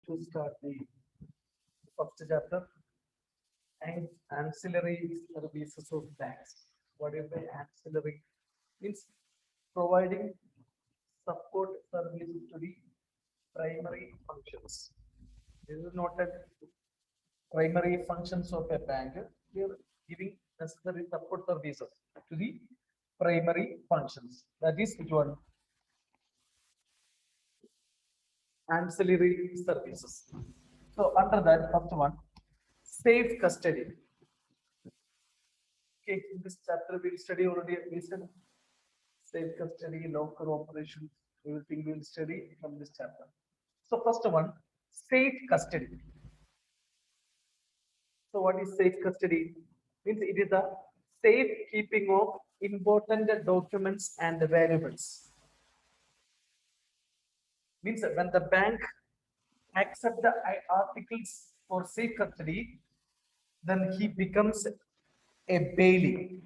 to start the first chapter and ancillary services of banks. What is the ancillary? Means providing support services to the primary functions. This is not a primary functions of a bank. We are giving necessary support services to the primary functions. That is which one? Ancillary services. So under that, first one, safe custody. Okay, in this chapter we'll study already. We study safe custody, locker operations, everything we'll study from this chapter. So first one, safe custody. So what is safe custody? Means it is the safe keeping of important documents and valuables. Means that when the bank accept the articles for safe custody, then he becomes a bailee.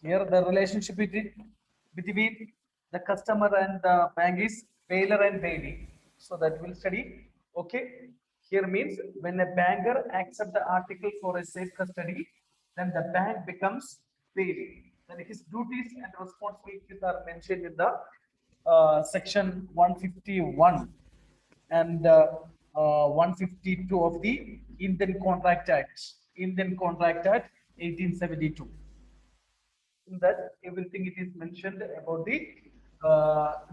Here the relationship between the customer and the bank is bailer and bailee. So that we'll study. Okay. Here means when a banker accepts the article for a safe custody, then the bank becomes bailee. Then his duties and responsibilities are mentioned in the section 151 and 152 of the Indian Contract Act, 1872. In that, everything it is mentioned about the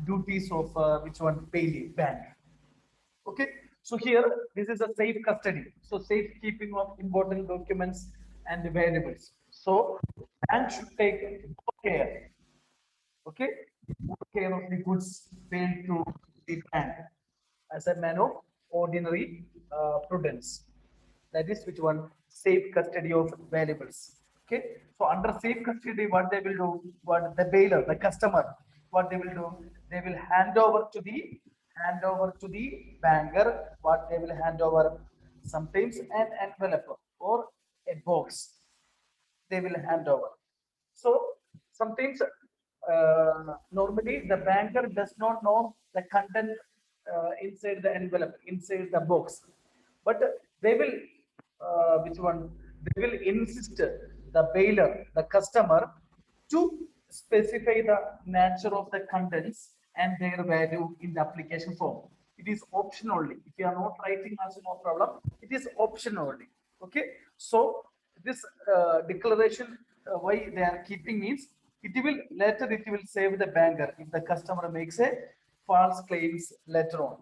duties of which one? Bailee bank. Okay, so here this is a safe custody. So safe keeping of important documents and valuables. So bank should take more care. Okay, more care of the goods paid to the bank as a man of ordinary prudence. That is which one? Safe custody of valuables. Okay. So under safe custody, what they will do? What the bailer, the customer, what they will do? They will hand over to the banker. What they will hand over? Sometimes an envelope or a box. They will hand over. So sometimes normally the banker does not know the content inside the envelope, inside the box, but they will which one? They will insist the bailer, the customer, to specify the nature of the contents and their value in the application form. It is option only. If you are not writing, also no problem. It is option only. Okay. So this declaration, why they are keeping means it will later it will save the banker if the customer makes a false claims later on.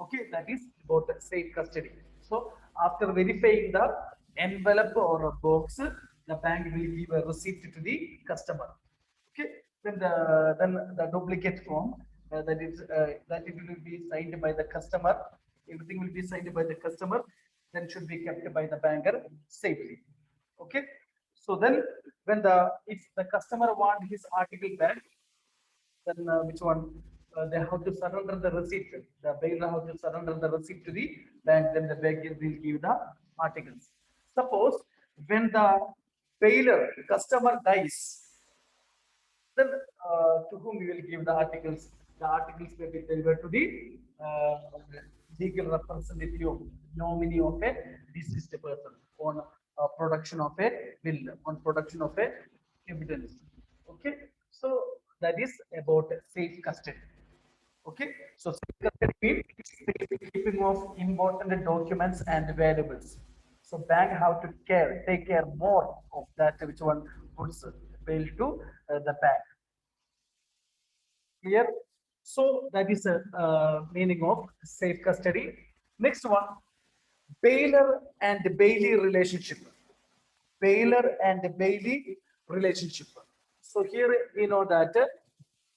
Okay, that is about safe custody. So after verifying the envelope or a box, the bank will give a receipt to the customer. Okay, then the duplicate form that it will be signed by the customer. Everything will be signed by the customer. Then should be kept by the banker safely. Okay, so then when if the customer want his article back, then which one? They have to surrender the receipt. The bailer have to surrender the receipt to the bank. Then the bank will give the articles. Suppose when the bailer customer dies, then to whom we will give the articles? The articles may be delivered to the legal representative, nominee of a deceased person on production of a will, on production of a evidence. Okay, so that is about safe custody. Okay, so safe custody means keeping of important documents and valuables. So bank have to take care more of that which one puts bail to the bank. Clear? So that is a meaning of safe custody. Next one, bailer and bailee relationship. Bailer and bailee relationship. So here we know that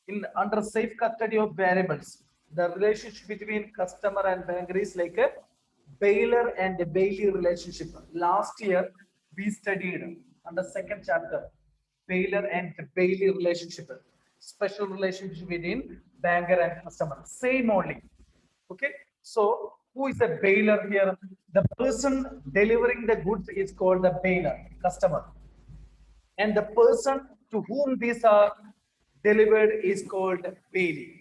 in under safe custody of variables, the relationship between customer and banker is like a bailer and bailee relationship. Last year we studied under second chapter bailer and bailee relationship, special relationship between banker and customer. Same only. Okay. So who is the bailer here? The person delivering the goods is called the bailer, customer. And the person to whom these are delivered is called bailee.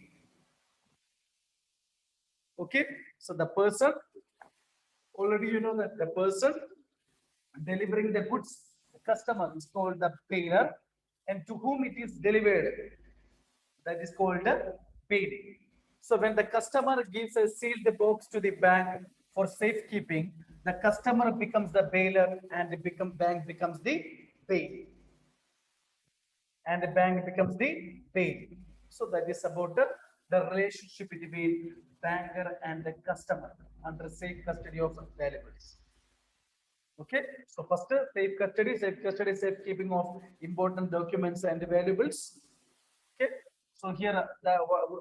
Okay. So the person Already you know that the person delivering the goods, the customer is called the payer, and to whom it is delivered, that is called the payee. So when the customer gives a sealed box to the bank for safekeeping, the customer becomes the bailer and the bank becomes the payee. And the bank becomes the payee. So that is about the relationship between banker and the customer under safe custody of valuables. Okay, so first safe custody, safekeeping of important documents and valuables. Okay, so here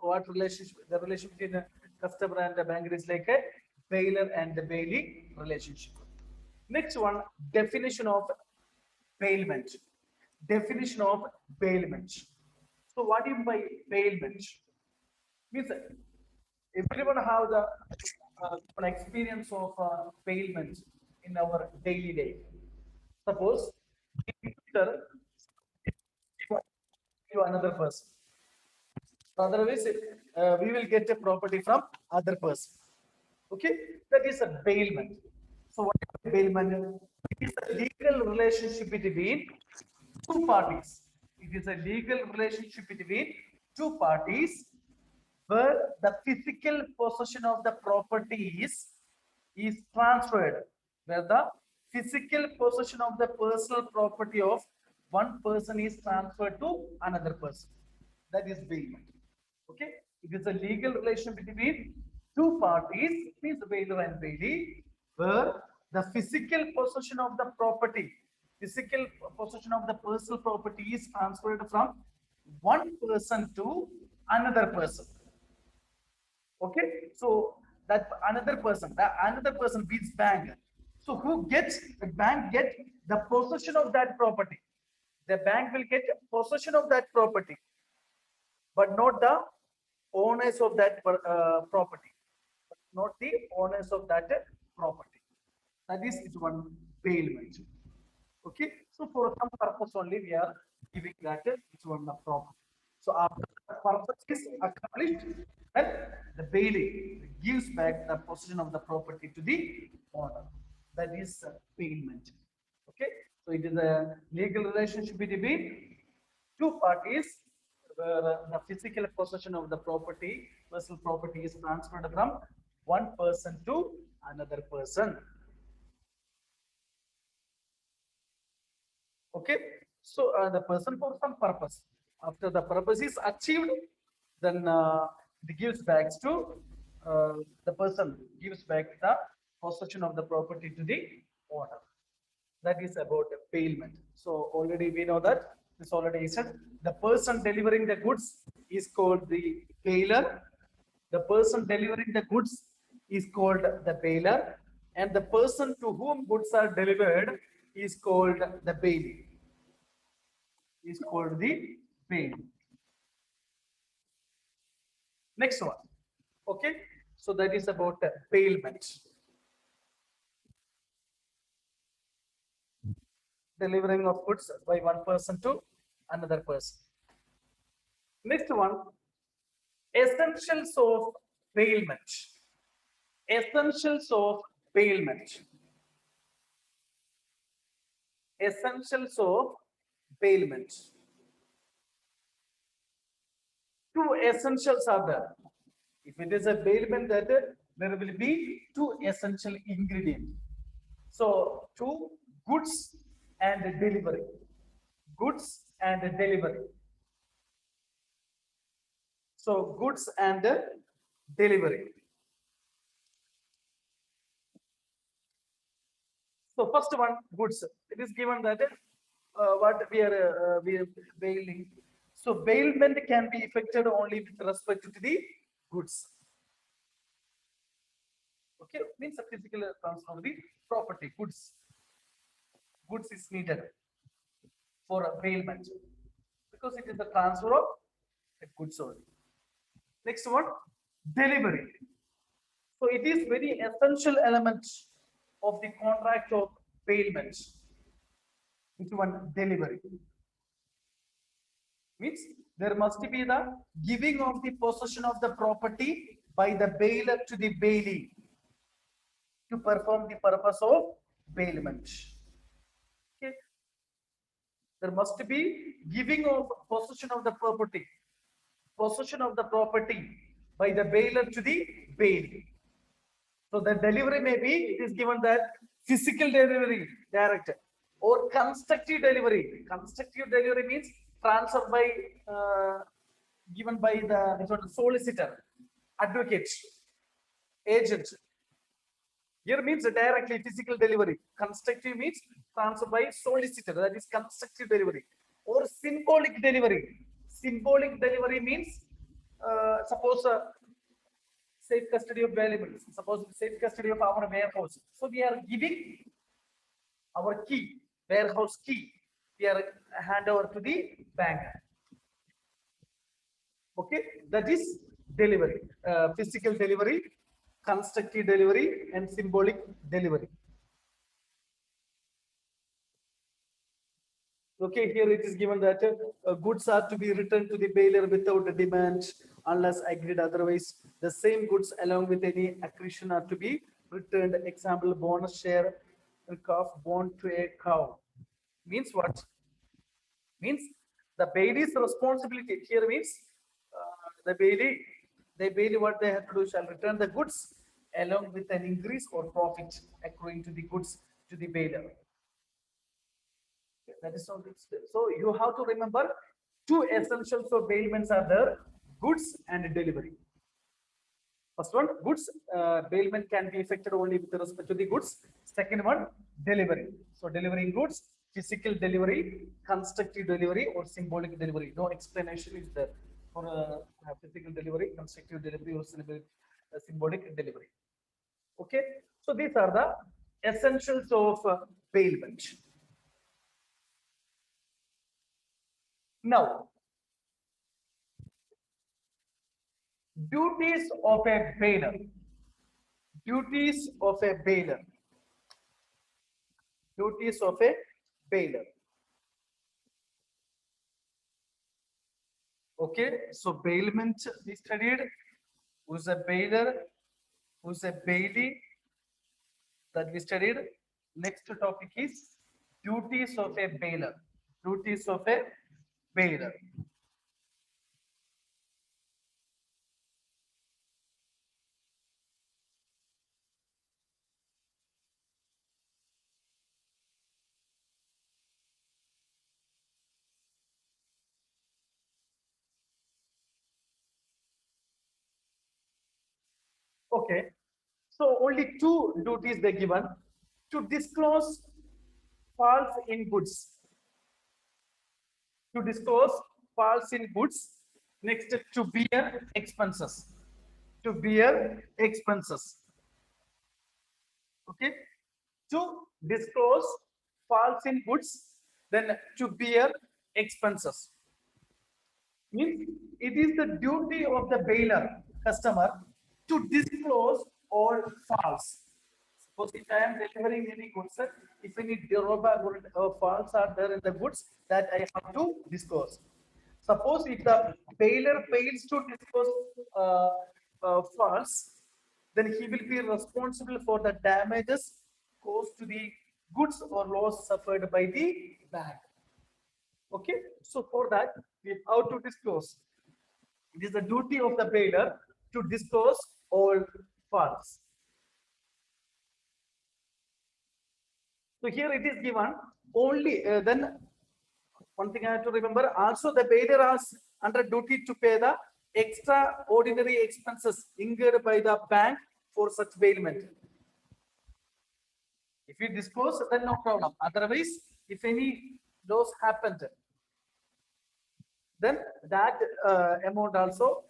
what relationship, the relationship between the customer and the banker is like a bailer and the bailee relationship. Next one, definition of bailment. Definition of bailment. So what do you mean by bailment? Means everyone have the an experience of bailment in our daily life. Suppose to another person. Otherwise, we will get a property from other person. Okay, that is a bailment. So what is bailment? It is a legal relationship between two parties. It is a legal relationship between two parties where the physical possession of the property is transferred, where the physical possession of the personal property of one person is transferred to another person. That is bailment. Okay, it is a legal relation between two parties, means bailer and bailee, where the physical possession of the property, physical possession of the personal property is transferred from one person to another person. Okay, so that another person beats bank. So who gets, the bank get the possession of that property. The bank will get possession of that property, but not the owners of that property, but not the owners of that property. That is it one bailment. Okay, so for some purpose only we are giving that it's one the property. So after the purpose is accomplished, then the bailee gives back the possession of the property to the owner. That is bailment. Okay, so it is a legal relationship between two parties where the physical possession of the property, personal property, is transferred from one person to another person. Okay, so the person for some purpose. After the purpose is achieved, then it gives back to the person gives back the possession of the property to the owner. That is about the payment. So already we know that this already said the person delivering the goods is called the bailer. The person delivering the goods is called the bailer, and the person to whom goods are delivered is called the bailee. Is called the bailee. Next one. Okay, so that is about bailment. Delivering of goods by one person to another person. Next one, essentials of bailment. Essentials of bailment. Essentials of bailment. Two essentials are there. If it is a bailment, that there will be two essential ingredients. So, two, goods and delivery. Goods and delivery. So, goods and delivery. So first one, goods. It is given that what we are bailing. So bailment can be effected only with respect to the goods. Okay, means a physical transfer of the property, goods. Goods is needed for a bailment because it is the transfer of the goods only. Next one, delivery. So it is very essential element of the contract of bailment. Which one? Delivery. Means there must be the giving of the possession of the property by the bailer to the bailee. to perform the purpose of bailment. Okay. There must be giving of possession of the property by the bailer to the bailee. So the delivery may be, it is given that physical delivery direct or constructive delivery. Constructive delivery means transfer by given by the solicitor, advocate, agent. Here means directly physical delivery. Constructive means transfer by solicitor, that is constructive delivery. Or symbolic delivery. Symbolic delivery means suppose safe custody of valuables. Suppose safe custody of our warehouse. So we are giving our key, warehouse key. We are hand over to the bank. Okay, that is delivery, physical delivery, constructive delivery, and symbolic delivery. Okay, here it is given that goods are to be returned to the bailer without a demand unless agreed otherwise. The same goods along with any accretion are to be returned. Example, bonus share, a calf born to a cow. Means what? Means the bailie's responsibility here means the bailee what they have to do shall return the goods along with an increase or profit accruing to the goods to the bailer. That is how it's. So you have to remember two essentials of bailments are there: goods and delivery. First one, goods bailment can be effected only with respect to the goods. Second one, delivery. So delivering goods, physical delivery, constructive delivery, or symbolic delivery. No explanation is there for physical delivery, constructive delivery, or symbolic delivery. Okay, so these are the essentials of bailment. Now, duties of a bailer. Duties of a bailer. Duties of a bailer. Okay, so bailment we studied. Who's a bailer? Who's a bailee? That we studied. Next topic is duties of a bailer. Duties of a bailer. Okay, so only two duties they given: to disclose false in goods, to disclose false in goods. Next, to bear expenses. To bear expenses. Okay, to disclose false in goods, then to bear expenses. Means it is the duty of the bailer customer to disclose all false. Suppose if I am delivering any goods, if any drawback or false are there in the goods, that I have to disclose. Suppose if the bailer fails to disclose false, then he will be responsible for the damages caused to the goods or loss suffered by the bank. Okay, so for that we have to disclose. It is the duty of the bailer to disclose all false. So here it is given only then one thing I have to remember also the bailer has under duty to pay the extraordinary expenses incurred by the bank for such bailment. If you disclose, then no problem. Otherwise, if any loss happened, then that amount also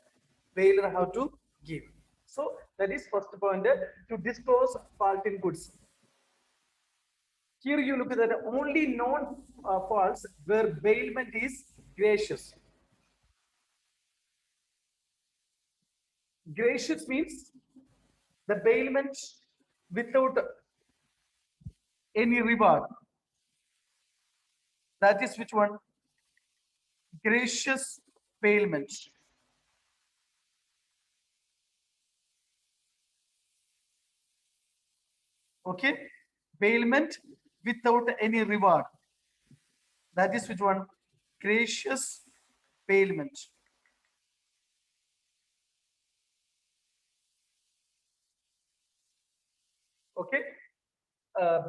bailer have to give. So that is first point to disclose fault in goods. Here you look at that only known faults where bailment is gracious. Gracious means the bailment without any reward. That is which one? Gracious bailment. Okay, bailment without any reward. That is which one? Gracious bailment. Okay,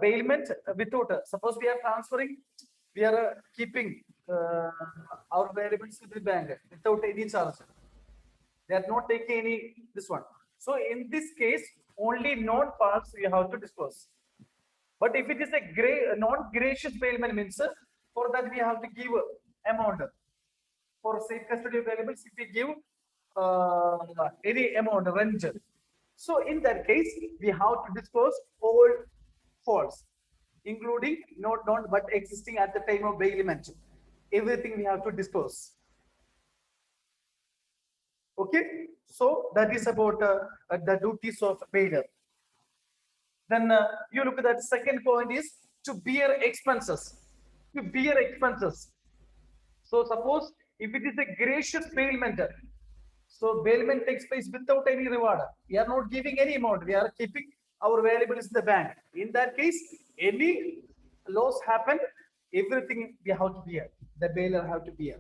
bailment without. Suppose we are transferring, we are keeping our variables to the bank without any charge. They are not taking any this one. So in this case, only non-parts we have to disclose. But if it is a non-gracious bailment means for that we have to give amount. For safe custody variables, if we give any amount rent. So in that case, we have to disclose all false, including not but existing at the time of bailment. Everything we have to disclose. Okay, so that is about the duties of bailer. Then you look at that second point is to bear expenses. To bear expenses. So suppose if it is a gracious bailment, so bailment takes place without any reward. We are not giving any amount. We are keeping our valuables in the bank. In that case, any loss happen, everything we have to bear. The bailer have to bear.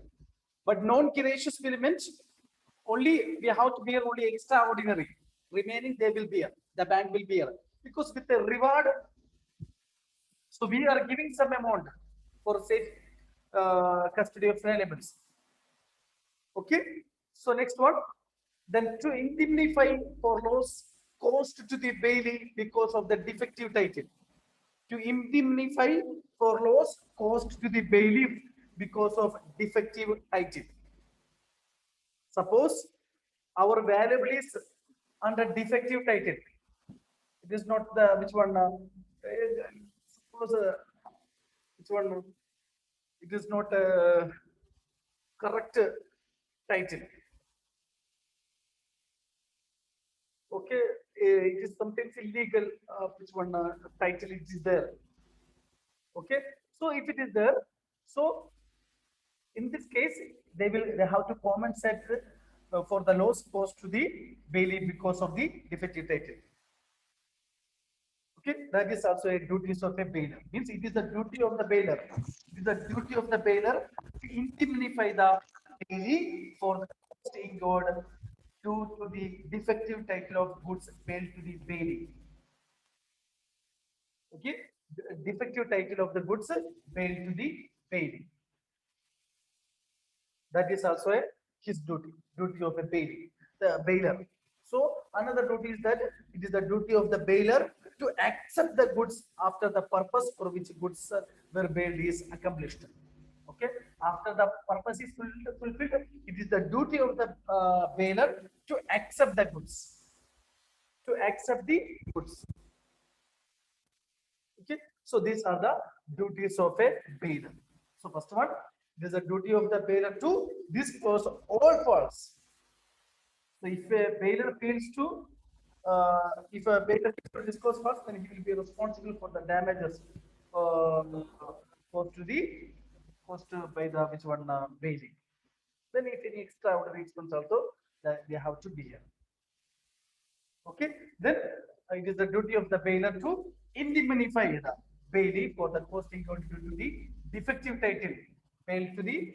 But non-gracious bailment, only we have to bear only extraordinary. Remaining they will bear. The bank will bear. Because with the reward, so we are giving some amount for safe custody of valuables. Okay. So next one, then to indemnify for loss caused to the bailey because of the defective title. To indemnify for loss caused to the bailiff because of defective title. Suppose our valuable is under defective title. It is not the which one. Suppose which one? It is not a correct title. Okay, it is sometimes illegal. Which one title it is there? Okay, so if it is there, so in this case they have to compensate for the loss caused to the bailey because of the defective title. Okay, that is also a duties of a bailiff. Means it is the duty of the bailiff. It is the duty of the bailiff to indemnify the bailey for the cost incurred due to the defective title of goods bailed to the bailey. Okay, the defective title of the goods bailed to the bailey. That is also a his duty of a bailey, the bailiff. So another duty is that it is the duty of the bailiff to accept the goods after the purpose for which goods were bailed is accomplished. Okay, after the purpose is fulfilled, it is the duty of the bailiff to accept the goods. To accept the goods. Okay, so these are the duties of a bailiff. So first one, it is a duty of the bailiff to disclose all faults. So if a bailiff fails to, if a bailiff fails to disclose first, then he will be responsible for the damages caused to the caused by the which one bailey. Then if any extraordinary expense also that they have to bear. Okay, then it is the duty of the bailiff to indemnify the bailey for the cost incurred due to the defective title bailed to the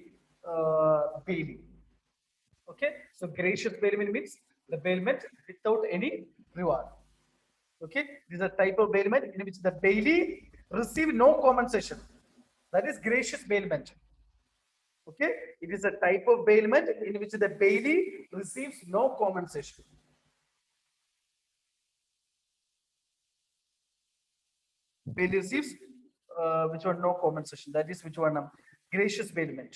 bailey. Okay, so gracious bailment means the bailment without any reward. Okay, this is a type of bailment in which the bailey receive no compensation. That is gracious bailment. Okay, it is a type of bailment in which the bailey receives no compensation. Bailey receives which one no compensation. That is which one gracious bailment.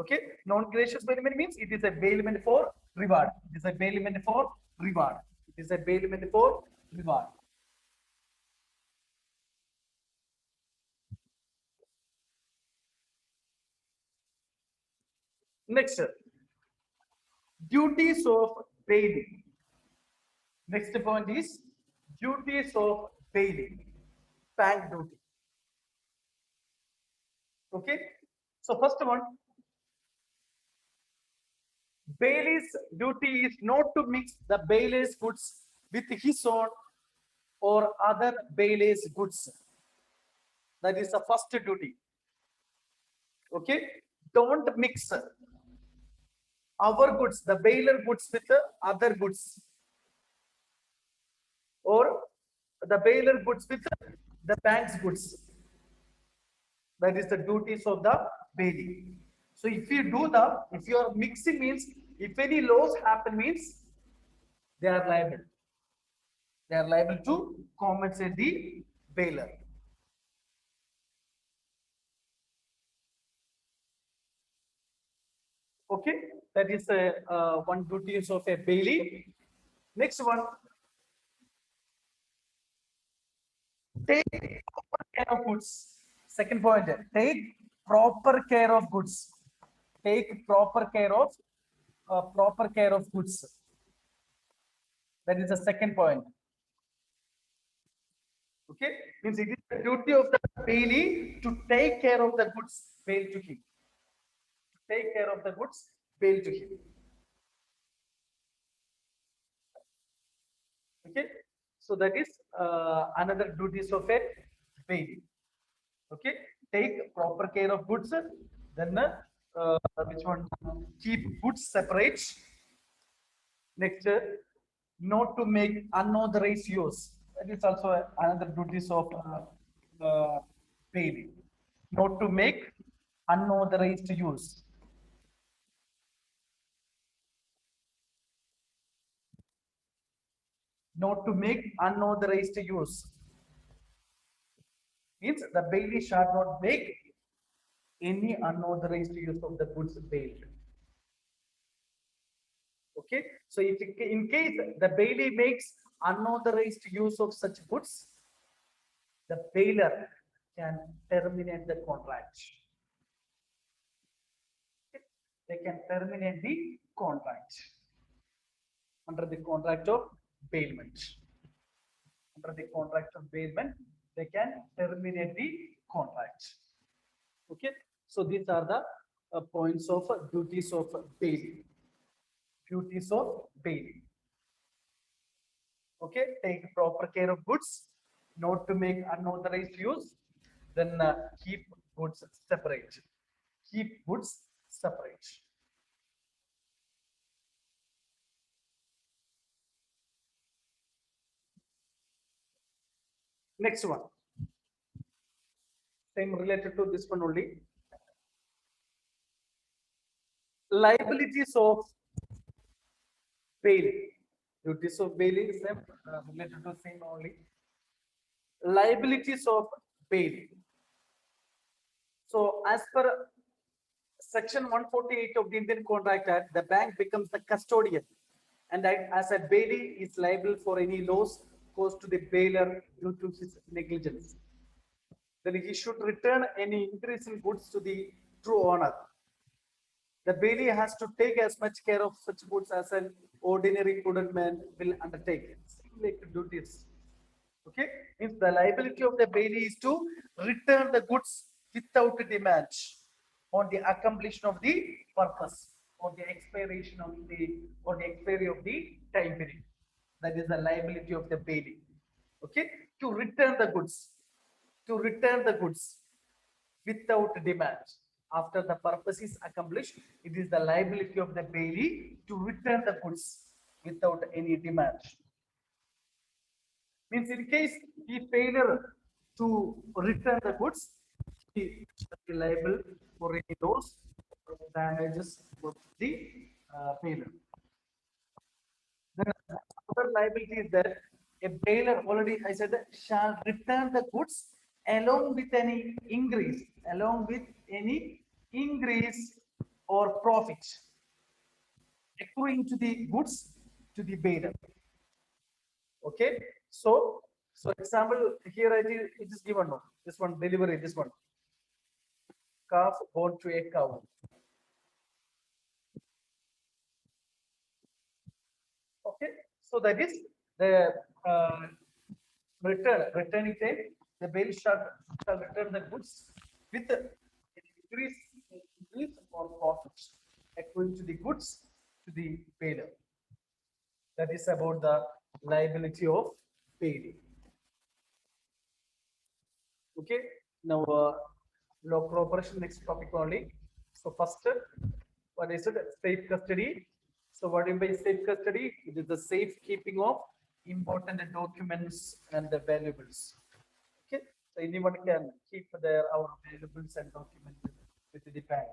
Okay, non-gracious bailment means it is a bailment for reward. It is a bailment for reward. It is a bailment for reward. Next, duties of bailey. Next point is duties of bailey. Bank duty. Okay, so first one, bailey's duty is not to mix the bailey's goods with his own or other bailies' goods. That is the first duty. Okay, don't mix our goods, the bailier goods, with the other goods, or the bailier goods with the bank's goods. That is the duties of the bailey. So if you do the, if you are mixing means, if any loss happen means, they are liable. They are liable to compensate the bailier. Okay, that is one duties of a bailey. Next one, take proper care of goods. Second point, take proper care of goods. Take proper care of goods. That is the second point. Okay, means it is the duty of the bailey to take care of the goods bailed to him. To take care of the goods bailed to him. Okay, so that is another duties of a bailey. Okay, take proper care of goods. Then which one? Keep goods separate. Next, not to make unauthorized use. That is also another duties of bailey. Not to make unauthorized use. Not to make unauthorized use means the bailey shall not make any unauthorized use of the goods bailed. Okay, so if in case the bailey makes unauthorized use of such goods, the bailier can terminate the contract. Okay? They can terminate the contract under the contract of bailment. Under the contract of bailment, they can terminate the contract. Okay, so these are the points of duties of bailey. Duties of bailey. Okay, take proper care of goods, not to make unauthorized use, then keep goods separate. Keep goods separate. Next one, same related to this one only. Liabilities of bailey. Duties of bailey is same, related to same only. Liabilities of bailey. So as per Section 148 of the Indian Contract Act, the bank becomes the custodian, and as a bailey is liable for any loss caused to the bailier due to his negligence. Then he should return any increase in goods to the true owner. The bailey has to take as much care of such goods as an ordinary prudent man will undertake. Like duties. Okay, if the liability of the bailey is to return the goods without demand on the accomplishment of the purpose or the expiration of the or the expiry of the time period. That is the liability of the bailey. Okay, to return the goods, to return the goods without demand. After the purpose is accomplished, it is the liability of the bailey to return the goods without any demand. Means in case he failure to return the goods, he shall be liable for any loss or damages of the failure. Then other liability is that a bailier, already I said that, shall return the goods along with any increase, along with any increase or profit accruing to the goods to the bailier. Okay, so example here it is given no, this one delivery, this one calf born to a cow. Okay, so that is the uh, returning time. The bail shall return the goods with increase or profit according to the goods to the bailier. That is about the liability of payee. Okay, now local operation, next topic only. So first, what is it? Safe custody. So what do you mean by safe custody? It is the safe keeping of important documents and the valuables. Okay, so anyone can keep their our valuables and documents with the bank.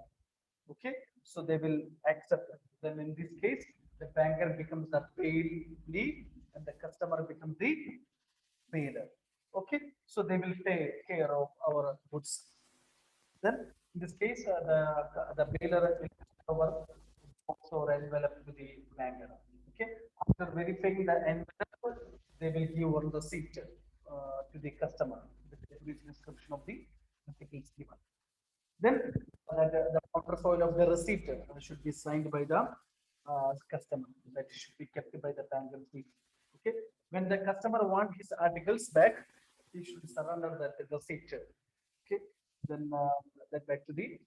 Okay, so they will accept it. Then in this case, the banker becomes the payee and the customer becomes the payer. Okay, so they will take care of our goods. Then in this case, the bailer will cover box or envelope to the banker. Okay, after verifying the envelope, they will give one receipt to the customer with the brief description of the articles given. Then the counterfoil of the receipt should be signed by the customer. That should be kept by the banker. Okay. When the customer want his articles back, he should surrender that receipt. Okay. Then that back to the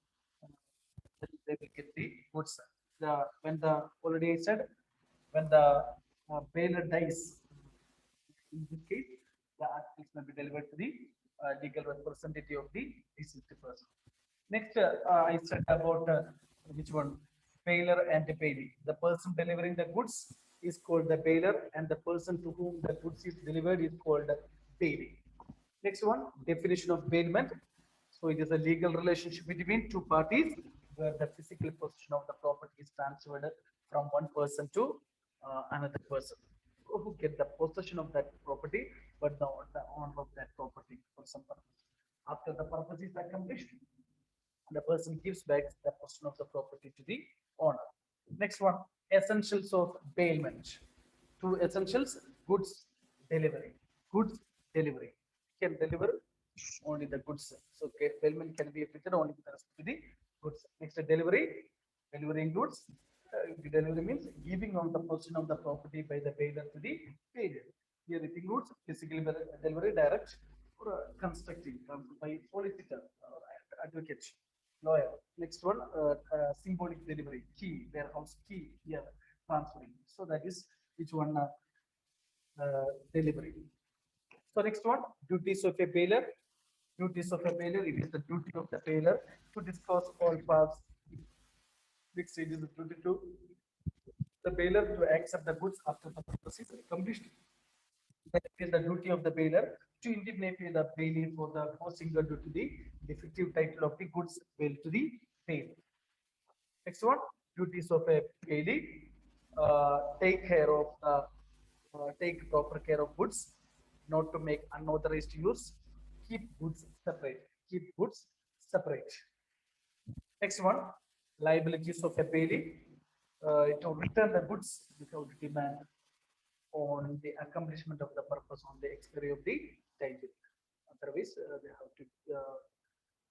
then they will get the goods. When the already said when the bailer dies, in this case, the articles may be delivered to the legal representative of the deceased person. Next, I said about which one? Bailer and the payee. The person delivering the goods is called the bailer, and the person to whom the goods is delivered is called the payee. Next one, definition of bailment. So it is a legal relationship between two parties where the physical possession of the property is transferred from one person to another person who get the possession of that property, but not the owner of that property for some purpose. After the purpose is accomplished, the person gives back the portion of the property to the owner. Next one, essentials of bailment. Two essentials, goods delivery. Goods delivery. You can deliver only the goods. So okay, bailment can be effected only with respect to the goods. Next, delivery. Delivering goods. Delivery means giving on the portion of the property by the bailer to the payer. Here it includes physical delivery, direct, or constructing by solicitor or advocate, lawyer. Next one, symbolic delivery, key, warehouse key here transferring. So that is which one delivery. So next one, duties of a bailer. Duties of a bailer. It is the duty of the bailer to disclose all parts. Next, it is the duty to the bailer to accept the goods after the purpose is accomplished. That is the duty of the bailer to indemnify the bailey for the causing due to the defective title of the goods bail to the bail. Next one, duties of a bailey. Take care of take proper care of goods, not to make unauthorized use, keep goods separate, keep goods separate. Next one, liabilities of a bailey. To return the goods without demand on the accomplishment of the purpose on the expiry of the title. Otherwise, they have to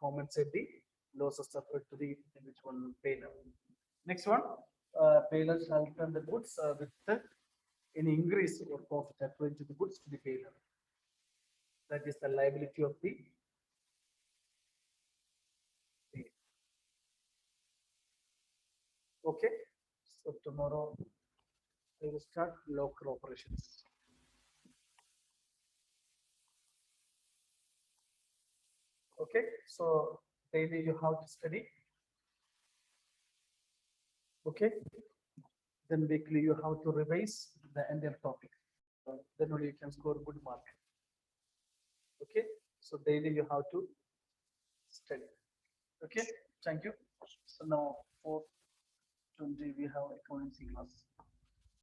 compensate the losses suffered to the which one bailer. Next one, bailer shall return the goods with any increase or profit according to the goods to the bailer. That is the liability of the bailer. Okay, so tomorrow I will start local operations. Okay, so daily you have to study. Okay, then weekly you have to revise the entire topic. Then only you can score good mark. Okay, so daily you have to study. Okay, thank you. So now 4:20 we have accountancy class.